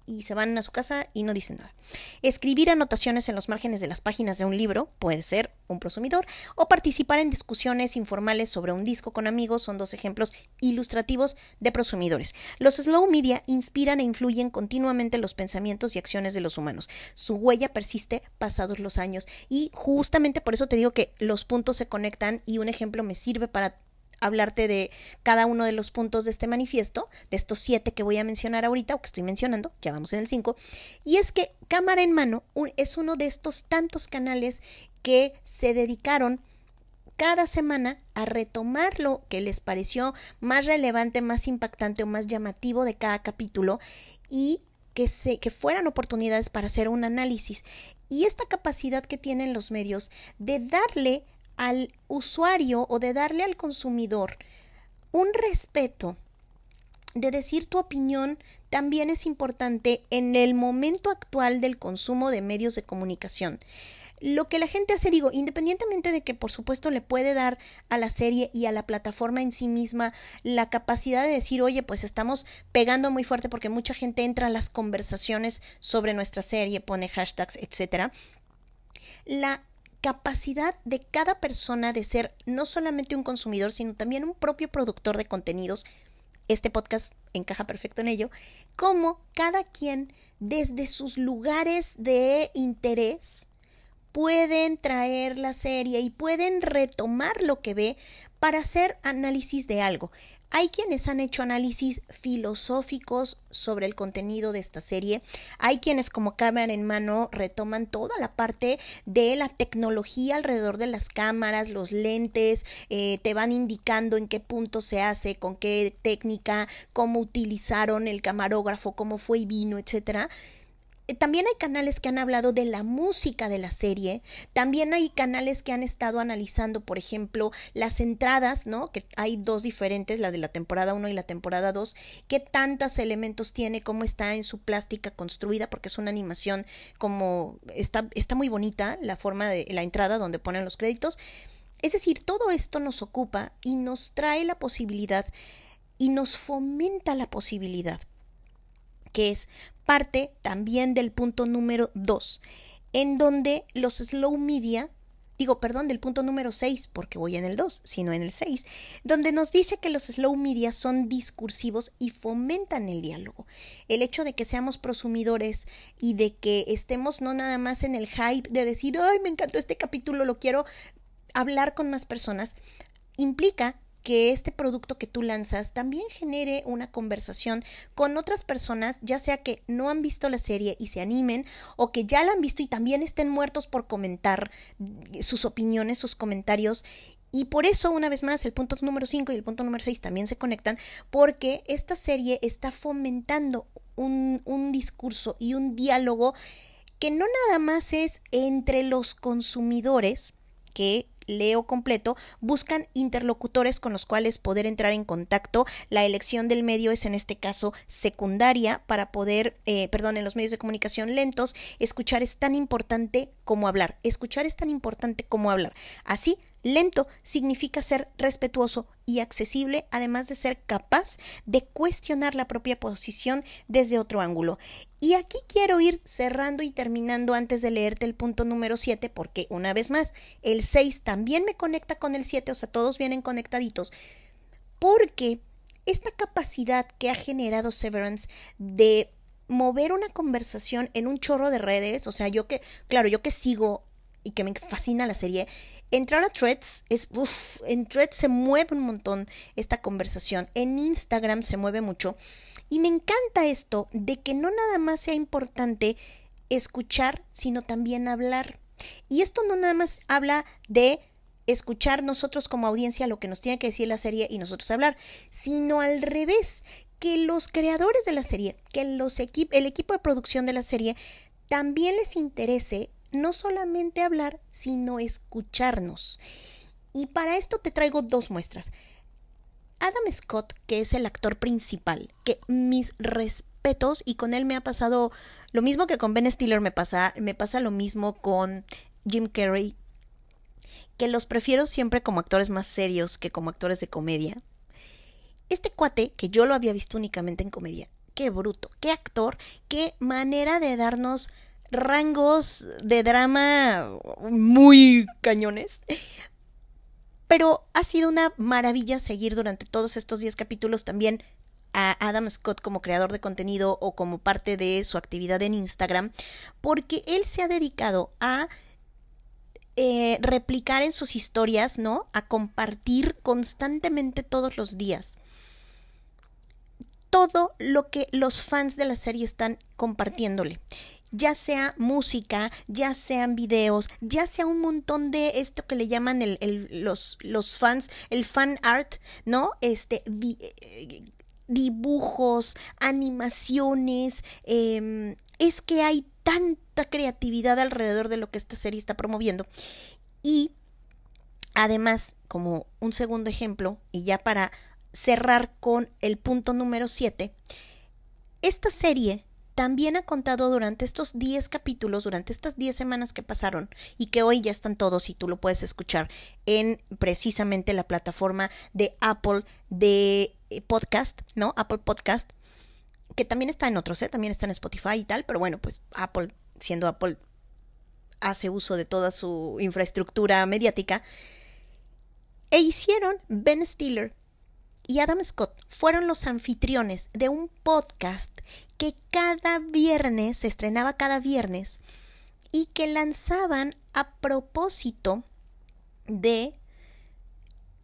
y se van a su casa y no dicen nada. Escribir anotaciones en los márgenes de las páginas de un libro puede ser un prosumidor, o participar en discusiones informales sobre un disco con amigos son dos ejemplos ilustrativos de prosumidores. Los slow media inspiran e influyen continuamente los pensamientos y acciones de los humanos. Su huella persiste pasados los años y justamente por eso te digo que los puntos se conectan y un ejemplo me sirve para hablarte de cada uno de los puntos de este manifiesto, de estos 7 que voy a mencionar ahorita o que estoy mencionando, ya vamos en el 5, y es que Cámara en Mano es uno de estos tantos canales que se dedicaron cada semana a retomar lo que les pareció más relevante, más impactante o más llamativo de cada capítulo y que fueran oportunidades para hacer un análisis. Y esta capacidad que tienen los medios de darle al usuario o de darle al consumidor un respeto, de decir tu opinión, también es importante en el momento actual del consumo de medios de comunicación. Lo que la gente hace, digo, independientemente de que por supuesto le puede dar a la serie y a la plataforma en sí misma la capacidad de decir, oye, pues estamos pegando muy fuerte porque mucha gente entra a las conversaciones sobre nuestra serie, pone hashtags, etcétera. La capacidad de cada persona de ser no solamente un consumidor, sino también un propio productor de contenidos, este podcast encaja perfecto en ello, como cada quien desde sus lugares de interés pueden traer la serie y pueden retomar lo que ve para hacer análisis de algo. Hay quienes han hecho análisis filosóficos sobre el contenido de esta serie. Hay quienes como cámara en mano retoman toda la parte de la tecnología alrededor de las cámaras, los lentes, te van indicando en qué punto se hace, con qué técnica, cómo utilizaron el camarógrafo, cómo fue y vino, etcétera. También hay canales que han hablado de la música de la serie, también hay canales que han estado analizando, por ejemplo, las entradas, ¿no? Que hay dos diferentes, la de la temporada 1 y la temporada 2, qué tantos elementos tiene, cómo está en su plástica construida, porque es una animación como, está muy bonita la forma de la entrada donde ponen los créditos. Es decir, todo esto nos ocupa y nos trae la posibilidad y nos fomenta la posibilidad, que es parte también del punto número 2, en donde los slow media, del punto número 6, porque voy en el 2, sino en el 6, donde nos dice que los slow media son discursivos y fomentan el diálogo. El hecho de que seamos prosumidores y de que estemos no nada más en el hype de decir, ay, me encantó este capítulo, lo quiero hablar con más personas, implica que este producto que tú lanzas también genere una conversación con otras personas, ya sea que no han visto la serie y se animen, o que ya la han visto y también estén muertos por comentar sus opiniones, sus comentarios. Y por eso, una vez más, el punto número 5 y el punto número 6 también se conectan, porque esta serie está fomentando un discurso y un diálogo que no nada más es entre los consumidores, que leo completo, buscan interlocutores con los cuales poder entrar en contacto. La elección del medio es en este caso secundaria para poder, en los medios de comunicación lentos, escuchar es tan importante como hablar. Escuchar es tan importante como hablar. Así, lento significa ser respetuoso y accesible, además de ser capaz de cuestionar la propia posición desde otro ángulo. Y aquí quiero ir cerrando y terminando antes de leerte el punto número 7, porque una vez más, el 6 también me conecta con el 7, o sea, todos vienen conectaditos, porque esta capacidad que ha generado Severance de mover una conversación en un chorro de redes, o sea, yo que sigo y que me fascina la serie, entrar a Threads en Threads se mueve un montón esta conversación, en Instagram se mueve mucho, y me encanta esto de que no nada más sea importante escuchar, sino también hablar. Y esto no nada más habla de escuchar nosotros como audiencia lo que nos tiene que decir la serie y nosotros hablar, sino al revés, que los creadores de la serie, que el equipo de producción de la serie también les interese no solamente hablar, sino escucharnos. Y para esto te traigo dos muestras. Adam Scott, que es el actor principal, que mis respetos, y con él me ha pasado lo mismo que con Ben Stiller, me pasa lo mismo con Jim Carrey, que los prefiero siempre como actores más serios que como actores de comedia. Este cuate, que yo lo había visto únicamente en comedia, qué bruto, qué actor, qué manera de darnos rangos de drama muy cañones. Pero ha sido una maravilla seguir durante todos estos 10 capítulos también a Adam Scott como creador de contenido o como parte de su actividad en Instagram, porque él se ha dedicado a replicar en sus historias, ¿no? A compartir constantemente todos los días todo lo que los fans de la serie están compartiéndole. ya sea música, ya sean videos, ya sea un montón de esto que le llaman los fans, el fan art, ¿no? Dibujos, animaciones, es que hay tanta creatividad alrededor de lo que esta serie está promoviendo. Y además, como un segundo ejemplo, y ya para cerrar con el punto número 7, esta serie también ha contado durante estos 10 capítulos, durante estas 10 semanas que pasaron y que hoy ya están todos y tú lo puedes escuchar en precisamente la plataforma de Apple de podcast, ¿no? Apple Podcast, que también está en otros, también está en Spotify y tal, pero bueno, pues Apple, siendo Apple, hace uso de toda su infraestructura mediática. E hicieron Ben Stiller y Adam Scott, fueron los anfitriones de un podcast que cada viernes, se estrenaba cada viernes, y que lanzaban a propósito de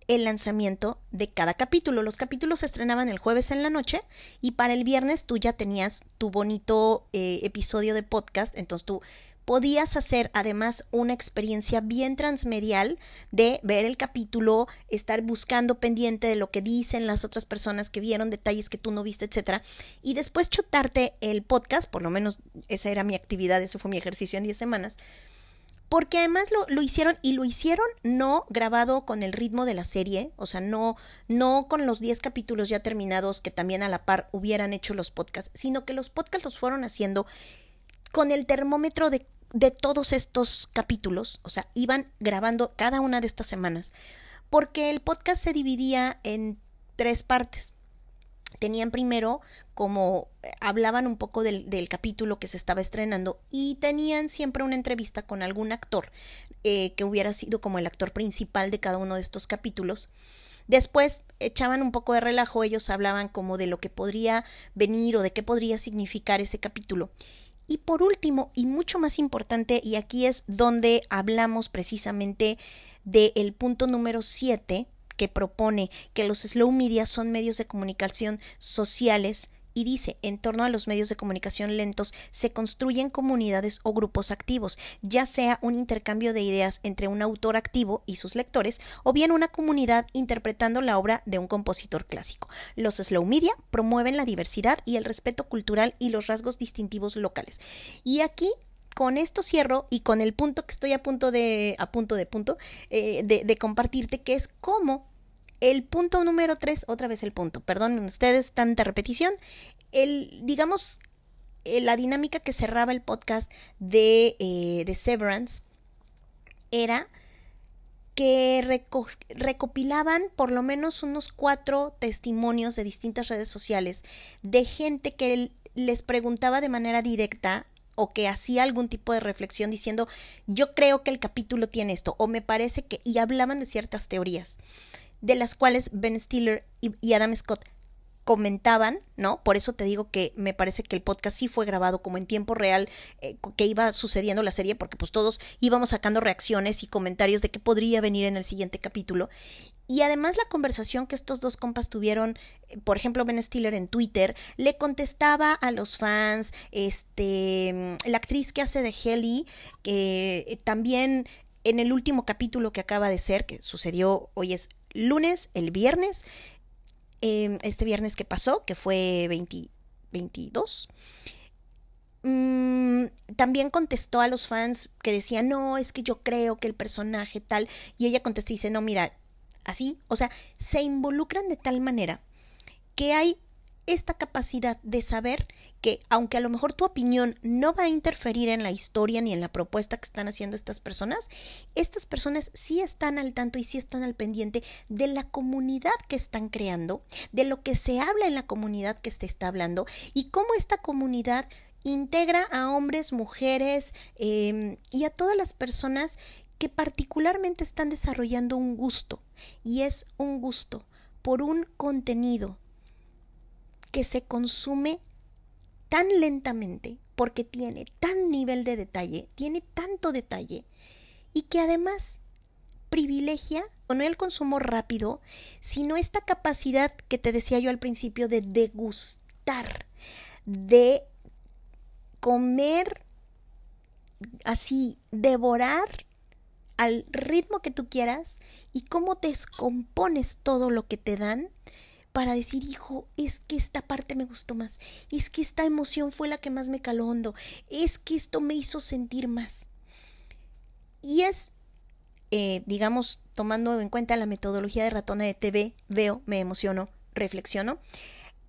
el lanzamiento de cada capítulo. Los capítulos se estrenaban el jueves en la noche y para el viernes tú ya tenías tu bonito episodio de podcast, entonces tú podías hacer además una experiencia bien transmedial de ver el capítulo, estar buscando pendiente de lo que dicen las otras personas que vieron detalles que tú no viste, etcétera, y después chutarte el podcast. Por lo menos esa era mi actividad, eso fue mi ejercicio en 10 semanas, porque además lo hicieron, y lo hicieron no grabado con el ritmo de la serie, o sea, no con los 10 capítulos ya terminados que también a la par hubieran hecho los podcasts, sino que los podcasts los fueron haciendo con el termómetro de todos estos capítulos. O sea, iban grabando cada una de estas semanas, porque el podcast se dividía en 3 partes. Tenían primero como hablaban un poco del capítulo que se estaba estrenando, y tenían siempre una entrevista con algún actor que hubiera sido como el actor principal de cada uno de estos capítulos. Después echaban un poco de relajo, ellos hablaban como de lo que podría venir o de qué podría significar ese capítulo. Y por último, y mucho más importante, y aquí es donde hablamos precisamente del punto número 7, que propone que los slow media son medios de comunicación sociales, y dice: en torno a los medios de comunicación lentos se construyen comunidades o grupos activos, ya sea un intercambio de ideas entre un autor activo y sus lectores, o bien una comunidad interpretando la obra de un compositor clásico. Los slow media promueven la diversidad y el respeto cultural y los rasgos distintivos locales. Y aquí con esto cierro, y con el punto que estoy a punto de compartirte, que es cómo el punto número 3, otra vez el punto, perdonen ustedes tanta repetición, la dinámica que cerraba el podcast de Severance era que recopilaban por lo menos unos 4 testimonios de distintas redes sociales de gente que les preguntaba de manera directa o que hacía algún tipo de reflexión diciendo: yo creo que el capítulo tiene esto, o me parece que, y hablaban de ciertas teorías, de las cuales Ben Stiller y Adam Scott comentaban, ¿no? Por eso te digo que me parece que el podcast sí fue grabado como en tiempo real, que iba sucediendo la serie, porque pues todos íbamos sacando reacciones y comentarios de qué podría venir en el siguiente capítulo. Y además la conversación que estos dos compas tuvieron, por ejemplo, Ben Stiller en Twitter le contestaba a los fans, la actriz que hace de Helly, que también en el último capítulo que acaba de ser, que sucedió, hoy es lunes, el viernes, este viernes que pasó, que fue 22, también contestó a los fans que decían: no, es que yo creo que el personaje tal, y ella contesta y dice: no, mira, así, o sea, se involucran de tal manera que hay esta capacidad de saber que, aunque a lo mejor tu opinión no va a interferir en la historia ni en la propuesta que están haciendo estas personas sí están al tanto y sí están al pendiente de la comunidad que están creando, de lo que se habla en la comunidad que se está hablando, y cómo esta comunidad integra a hombres, mujeres, y a todas las personas que particularmente están desarrollando un gusto, y es un gusto por un contenido que se consume tan lentamente, porque tiene tan nivel de detalle, tiene tanto detalle, y que además privilegia no el consumo rápido, sino esta capacidad que te decía yo al principio de degustar, de comer así devorar al ritmo que tú quieras y cómo descompones todo lo que te dan para decir, hijo, es que esta parte me gustó más, es que esta emoción fue la que más me caló hondo, es que esto me hizo sentir más. Y es, digamos, tomando en cuenta la metodología de Ratona de TV, veo, me emociono, reflexiono.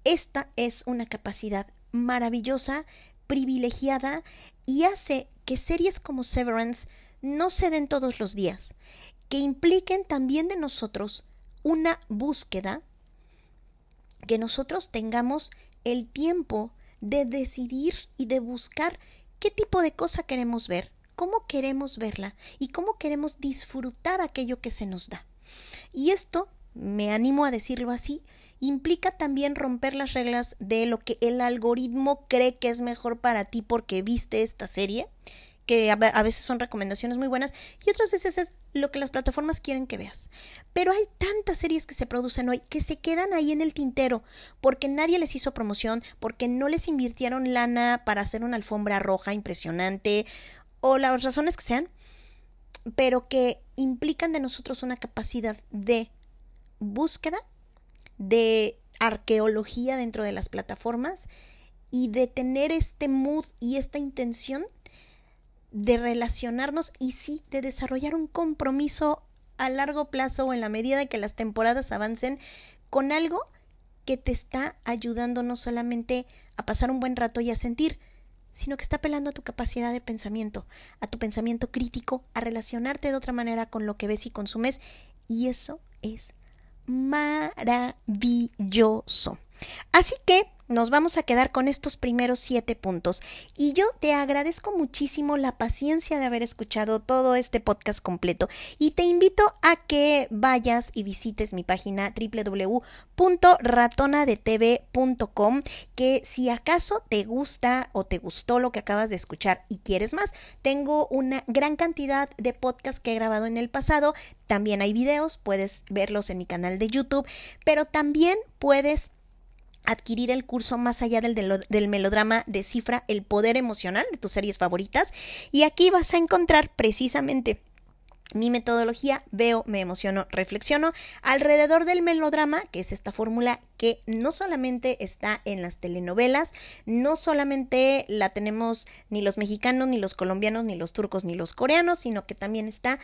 Esta es una capacidad maravillosa, privilegiada y hace que series como Severance no se den todos los días, que impliquen también de nosotros una búsqueda, que nosotros tengamos el tiempo de decidir y de buscar qué tipo de cosa queremos ver, cómo queremos verla y cómo queremos disfrutar aquello que se nos da. Y esto, me animo a decirlo así, implica también romper las reglas de lo que el algoritmo cree que es mejor para ti porque viste esta serie, que a veces son recomendaciones muy buenas y otras veces es lo que las plataformas quieren que veas. Pero hay tantas series que se producen hoy que se quedan ahí en el tintero porque nadie les hizo promoción, porque no les invirtieron lana para hacer una alfombra roja impresionante o las razones que sean, pero que implican de nosotros una capacidad de búsqueda, de arqueología dentro de las plataformas y de tener este mood y esta intención de relacionarnos y sí, de desarrollar un compromiso a largo plazo o en la medida de que las temporadas avancen con algo que te está ayudando no solamente a pasar un buen rato y a sentir, sino que está apelando a tu capacidad de pensamiento, a tu pensamiento crítico, a relacionarte de otra manera con lo que ves y consumes, y eso es maravilloso. Así que nos vamos a quedar con estos primeros 7 puntos y yo te agradezco muchísimo la paciencia de haber escuchado todo este podcast completo y te invito a que vayas y visites mi página www.ratonadetv.com, que si acaso te gusta o te gustó lo que acabas de escuchar y quieres más, tengo una gran cantidad de podcasts que he grabado en el pasado, también hay videos, puedes verlos en mi canal de YouTube, pero también puedes adquirir el curso Más allá del melodrama, Descifra el poder emocional de tus series favoritas, y aquí vas a encontrar precisamente mi metodología, veo, me emociono, reflexiono, alrededor del melodrama, que es esta fórmula que no solamente está en las telenovelas, no solamente la tenemos ni los mexicanos, ni los colombianos, ni los turcos, ni los coreanos, sino que también está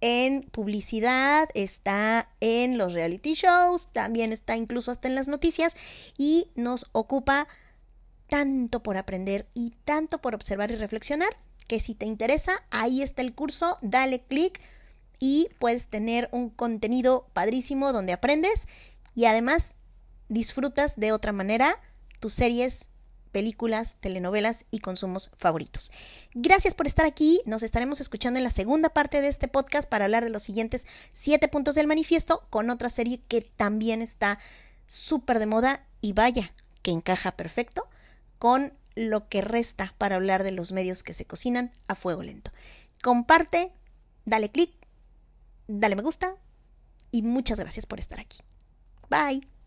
en publicidad, está en los reality shows, también está incluso hasta en las noticias y nos ocupa tanto por aprender y tanto por observar y reflexionar que si te interesa, ahí está el curso, dale clic y puedes tener un contenido padrísimo donde aprendes y además disfrutas de otra manera tus series, películas, telenovelas y consumos favoritos. Gracias por estar aquí. Nos estaremos escuchando en la segunda parte de este podcast para hablar de los siguientes 7 puntos del manifiesto con otra serie que también está súper de moda y vaya, que encaja perfecto con lo que resta para hablar de los medios que se cocinan a fuego lento. Comparte, dale click, dale me gusta y muchas gracias por estar aquí. Bye.